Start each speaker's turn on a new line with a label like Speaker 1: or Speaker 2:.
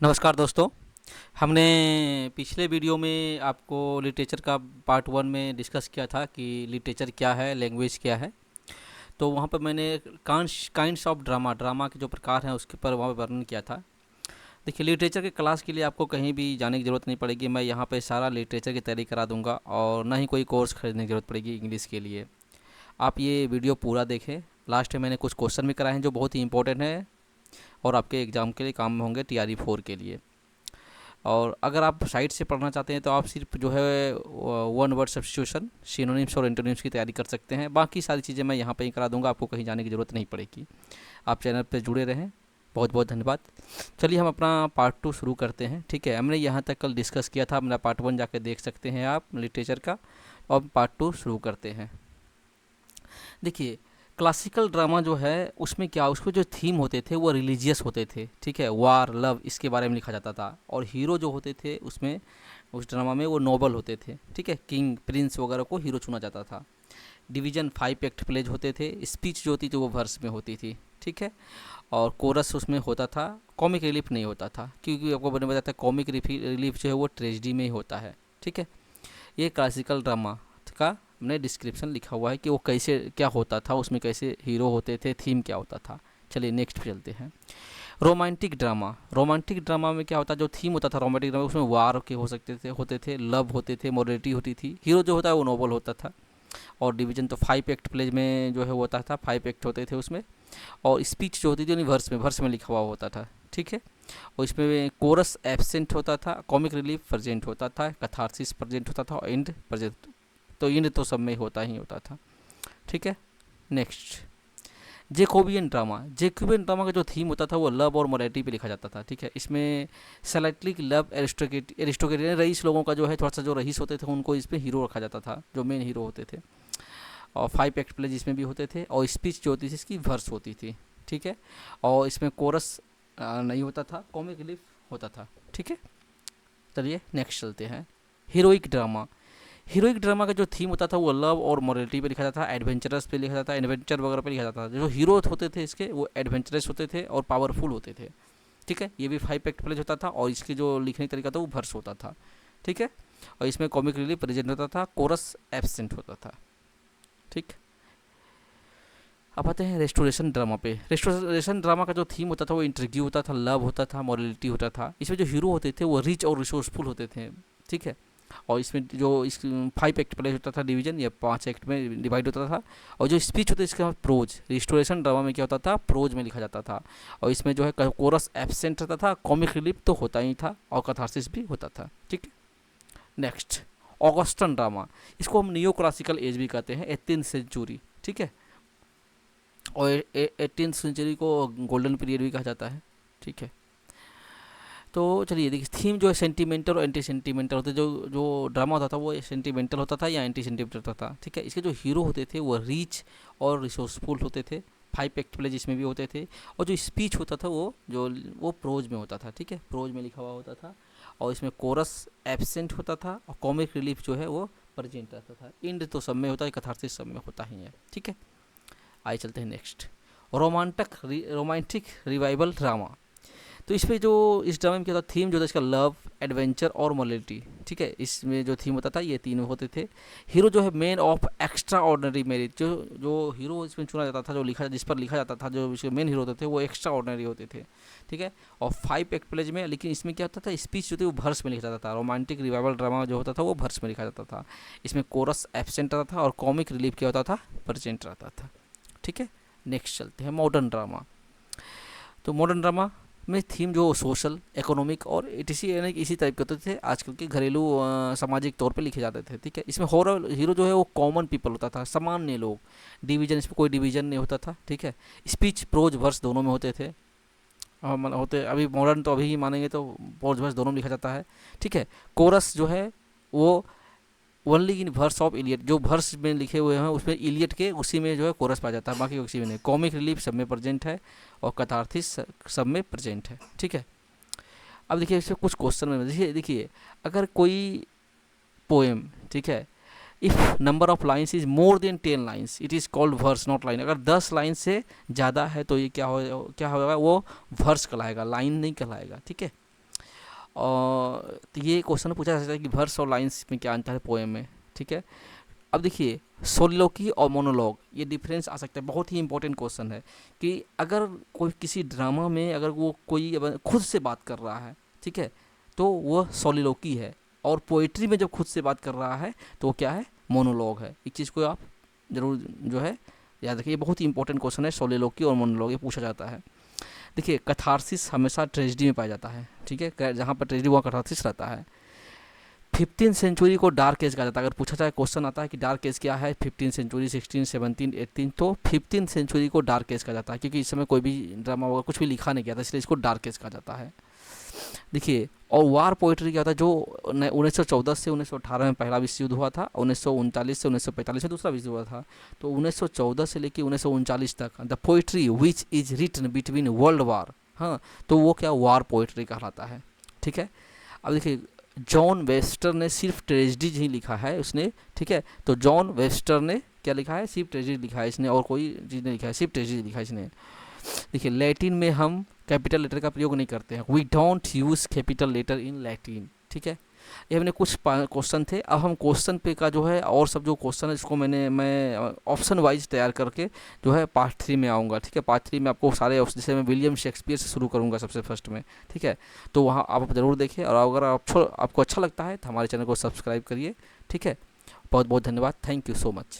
Speaker 1: नमस्कार दोस्तों। हमने पिछले वीडियो में आपको लिटरेचर का पार्ट वन में डिस्कस किया था कि लिटरेचर क्या है, लैंग्वेज क्या है। तो वहाँ पर मैंने काइंड्स ऑफ ड्रामा ड्रामा के जो प्रकार हैं उसके पर वहाँ पर वर्णन किया था। देखिए, लिटरेचर के क्लास के लिए आपको कहीं भी जाने की ज़रूरत नहीं पड़ेगी। मैं यहाँ पे सारा लिटरेचर की तैयारी करा दूंगा और ना ही कोई कोर्स खरीदने की ज़रूरत पड़ेगी इंग्लिश के लिए। आप ये वीडियो पूरा देखें। लास्ट में मैंने कुछ क्वेश्चन भी कराए हैं जो बहुत ही इंपॉर्टेंट है और आपके एग्ज़ाम के लिए काम में होंगे, TRE 4 के लिए। और अगर आप साइट से पढ़ना चाहते हैं तो आप सिर्फ जो है वन वर्ड सब्स्टिट्यूशन, सिनोनिम्स और एंटोनिम्स की तैयारी कर सकते हैं। बाकी सारी चीज़ें मैं यहाँ पे ही करा दूंगा, आपको कहीं जाने की ज़रूरत नहीं पड़ेगी। आप चैनल पे जुड़े रहें। बहुत बहुत धन्यवाद। चलिए हम अपना पार्ट 2 शुरू करते हैं। ठीक है, हमने यहाँ तक कल डिस्कस किया था, मेरा पार्ट 1 जाके देख सकते हैं आप लिटरेचर का। अब पार्ट 2 शुरू करते हैं। देखिए, क्लासिकल ड्रामा जो है उसमें क्या, उसको जो थीम होते थे वो रिलीजियस होते थे। ठीक है, वार, लव, इसके बारे में लिखा जाता था। और हीरो जो होते थे उसमें, उस ड्रामा में, वो नोबल होते थे। ठीक है, किंग, प्रिंस वगैरह को हीरो चुना जाता था। डिवीजन 5 एक्ट प्लेज होते थे। स्पीच जो होती थी वो वर्स में होती थी। ठीक है, और कोरस उसमें होता था। कॉमिक रिलीफ नहीं होता था, क्योंकि आपको मैंने बताया था कॉमिक रिलीफ जो है वो ट्रेजिडी में ही होता है। ठीक है, ये क्लासिकल ड्रामा का हमने डिस्क्रिप्शन लिखा हुआ है कि वो कैसे, क्या होता था उसमें, कैसे हीरो होते थे, थीम क्या होता था। चलिए नेक्स्ट पे चलते हैं। Romantic drama. रोमांटिक ड्रामा में क्या होता है, जो थीम होता था रोमांटिक ड्रामा, उसमें वार के हो सकते थे, होते थे, लव होते थे, मोरलिटी होती थी। हीरो जो होता है वो नोबल होता था। और डिवीजन तो 5 एक्ट प्लेज में जो है होता था, 5 एक्ट होते थे उसमें। और स्पीच जो होती थी वर्स में लिखा हुआ होता था। ठीक है, और इसमें कोरस एब्सेंट होता था, कॉमिक रिलीफ प्रेजेंट होता था, कथारसिस प्रेजेंट होता था और एंड प्रेजेंट, तो इन तो सब में होता ही होता था। ठीक है, नेक्स्ट। जेकोबियन ड्रामा का जो थीम होता था वो लव और मोरालिटी पे लिखा जाता था। ठीक है, इसमें सेलेक्टली लव, एरिस्टोक्रेट रईस लोगों का जो है, थोड़ा सा जो रईस होते थे उनको इसमें हीरो रखा जाता था, जो मेन हीरो होते थे। और 5 एक्ट प्ले जिसमें भी होते थे। और स्पीच जो होती थी इसकी वर्स होती थी। ठीक है, और इसमें कोरस नहीं होता था, कॉमिक रिलीफ होता था। ठीक है, चलिए नेक्स्ट चलते हैं। Heroic drama. हीरोइक ड्रामा का जो थीम होता था वो लव और मोरलिटी पे लिखा जाता था, एडवेंचरस पे लिखा जाता था, एडवेंचर वगैरह पे लिखा जाता था। जो हीरो होते थे इसके वो एडवेंचरस होते थे और पावरफुल होते थे। ठीक है, ये भी 5 एक्ट प्लेज होता था और इसके जो लिखने का तरीका था वो वर्स होता था। ठीक है, और इसमें कॉमिक रिलीफ प्रेजेंट होता था, कोरस एब्सेंट होता था। ठीक, अब आते हैं रेस्टोरेशन ड्रामा पे। रेस्टोरेशन ड्रामा का जो थीम होता था वो इंटरव्यू होता था, लव होता था, मॉरलिटी होता था। इसमें जो हीरो होते थे वो रिच और रिसोर्सफुल होते थे। ठीक है, और इसमें जो इस 5 एक्ट प्ले होता था डिवीजन, या 5 एक्ट में डिवाइड होता था। और जो स्पीच होता है इसका प्रोज, रिस्टोरेशन ड्रामा में क्या होता था, प्रोज में लिखा जाता था। और इसमें जो है कोरस एब्सेंट रहता था, कॉमिक रिलीफ तो होता ही था और कथारसिस भी होता था। ठीक है, नेक्स्ट। ऑगस्टन ड्रामा, इसको हम नियो क्लासिकल एज भी कहते हैं, 18th सेंचुरी। ठीक है, और 18th सेंचुरी को गोल्डन पीरियड भी कहा जाता है। ठीक है, तो चलिए देखिए, थीम जो है सेंटिमेंटल और एंटी सेंटिमेंटल होते, जो जो ड्रामा होता था वो सेंटिमेंटल होता था या एंटी सेंटिमेंटल होता था। ठीक है, इसके जो हीरो होते थे वो रिच और रिसोर्सफुल होते थे, 5 एक्ट प्ले जिसमें भी होते थे। और जो स्पीच होता था वो प्रोज में होता था। ठीक है, प्रोज में लिखा हुआ होता था। और इसमें कोरस एब्सेंट होता था और कॉमिक रिलीफ जो है वो प्रेजेंट रहता था। इंड तो सब में होता है, कथारसिस सब में होता ही है। ठीक है, आइए चलते हैं नेक्स्ट। Romantic revival drama. तो इसमें जो इस ड्रामा में क्या था, थीम जो था इसका लव, एडवेंचर और मोरलिटी। ठीक है, इसमें जो थीम होता था ये तीनों होते थे। हीरो जो है man of extra ordinary merit, जो जो हीरो इसमें चुना जाता था, जो लिखा, जिस पर लिखा जाता था, जो इसके मेन हीरो होते थे वो एक्स्ट्रा ऑर्डनरी होते थे। ठीक है, और 5 एक्ट प्लेज में, लेकिन इसमें क्या होता था, स्पीच जो थी वो वर्स में लिखा जाता था। रोमांटिक रिवाइवल ड्रामा जो होता था वो वर्स में लिखा जाता था। इसमें कोरस एब्सेंट रहता था और कॉमिक रिलीफ क्या होता था, प्रेजेंट रहता था। ठीक है, नेक्स्ट चलते हैं मॉडर्न ड्रामा। तो मॉडर्न ड्रामा में थीम जो सोशल, इकोनॉमिक और इसी यानी कि इसी टाइप के होते थे, आजकल के घरेलू सामाजिक तौर पे लिखे जाते थे। ठीक है, इसमें हॉरर हीरो जो है वो कॉमन पीपल होता था, सामान्य लोग। डिवीजन, इसमें कोई डिवीजन नहीं होता था। ठीक है, स्पीच प्रोज वर्स दोनों में होते थे। होते अभी मॉडर्न तो अभी ही मानेंगे तो प्रोज वर्स दोनों में लिखा जाता है। ठीक है, कोरस जो है वो only in verse of Eliot, जो वर्स में लिखे हुए हैं उसमें इलियट के उसी में जो है कोरस पाया जाता है, बाकी उसी में नहीं। कॉमिक रिलीफ सब में प्रेजेंट है और कथारथिस सब में प्रेजेंट है। ठीक है, अब देखिए इसमें कुछ क्वेश्चन में देखिए अगर कोई पोएम, ठीक है, if number of lines is more than 10 lines it is called verse not line. अगर 10 लाइन से ज़्यादा है तो ये क्या होगा, वो वर्स कहलाएगा, लाइन नहीं कहलाएगा। ठीक है, और तो ये क्वेश्चन पूछा जा सकता है कि वर्स और लाइंस में क्या अंतर है पोएम में, ठीक है। अब देखिए, सोलिलोकी और मोनोलॉग, ये डिफरेंस आ सकता है, बहुत ही इंपॉर्टेंट क्वेश्चन है कि अगर कोई किसी ड्रामा में अगर वो कोई खुद से बात कर रहा है, ठीक है, तो वह सोलिलोकी है, और पोइट्री में जब खुद से बात कर रहा है तो वो क्या है, मोनोलॉग है। एक चीज़ को आप ज़रूर जो है याद रखिए, ये बहुत ही इंपॉर्टेंट क्वेश्चन है, सोलिलोकी और मोनोलॉग, ये पूछा जाता है। देखिए, कथारसिस हमेशा ट्रेजिडी में पाया जाता है, ठीक है, जहाँ पर ट्रेजिडी वहाँ कथारसिस रहता है। 15th सेंचुरी को डार्क एज कहा जाता है। अगर पूछा जाए, क्वेश्चन आता है कि डार्क एज क्या है, 15th सेंचुरी, 16, 17, 18, तो 15th सेंचुरी को डार्क एज कहा जाता है, क्योंकि इस समय कोई भी ड्रामा वगैरह कुछ भी लिखा नहीं गया था, इसलिए इसको डार्क एज कहा जाता है। देखिए, और वार पोइट्री क्या होता है, जो 1914 से 1918 में पहला विश्व युद्ध हुआ था, 1939 से 1945 में दूसरा विश्व युद्ध हुआ था, तो 1914 से लेकर 1939 तक the poetry which is written between world war, हाँ, तो वो क्या वार पोइट्री कहलाता है, ठीक है। अब देखिए, जॉन वेस्टर ने सिर्फ ट्रेजिडी ही लिखा है उसने, ठीक है, तो जॉन वेस्टर ने क्या लिखा है, सिर्फ ट्रेजिडी लिखा है इसने, और कोई चीज़ नहीं लिखा है, सिर्फ ट्रेजिडी लिखा है इसने। देखिए, लैटिन में हम कैपिटल लेटर का प्रयोग नहीं करते हैं, we don't use capital letter in Latin, ठीक है। ये हमने कुछ क्वेश्चन थे, अब हम क्वेश्चन पे का जो है और सब जो क्वेश्चन है इसको मैं ऑप्शन वाइज तैयार करके जो है पार्ट 3 में आऊँगा, ठीक है। पार्ट 3 में आपको सारे जैसे मैं विलियम शेक्सपियर से शुरू करूँगा सबसे फर्स्ट में, ठीक है। तो वहाँ आप ज़रूर देखें, और अगर आपको अच्छा लगता है तो हमारे चैनल को सब्सक्राइब करिए, ठीक है। बहुत बहुत धन्यवाद, थैंक यू सो मच।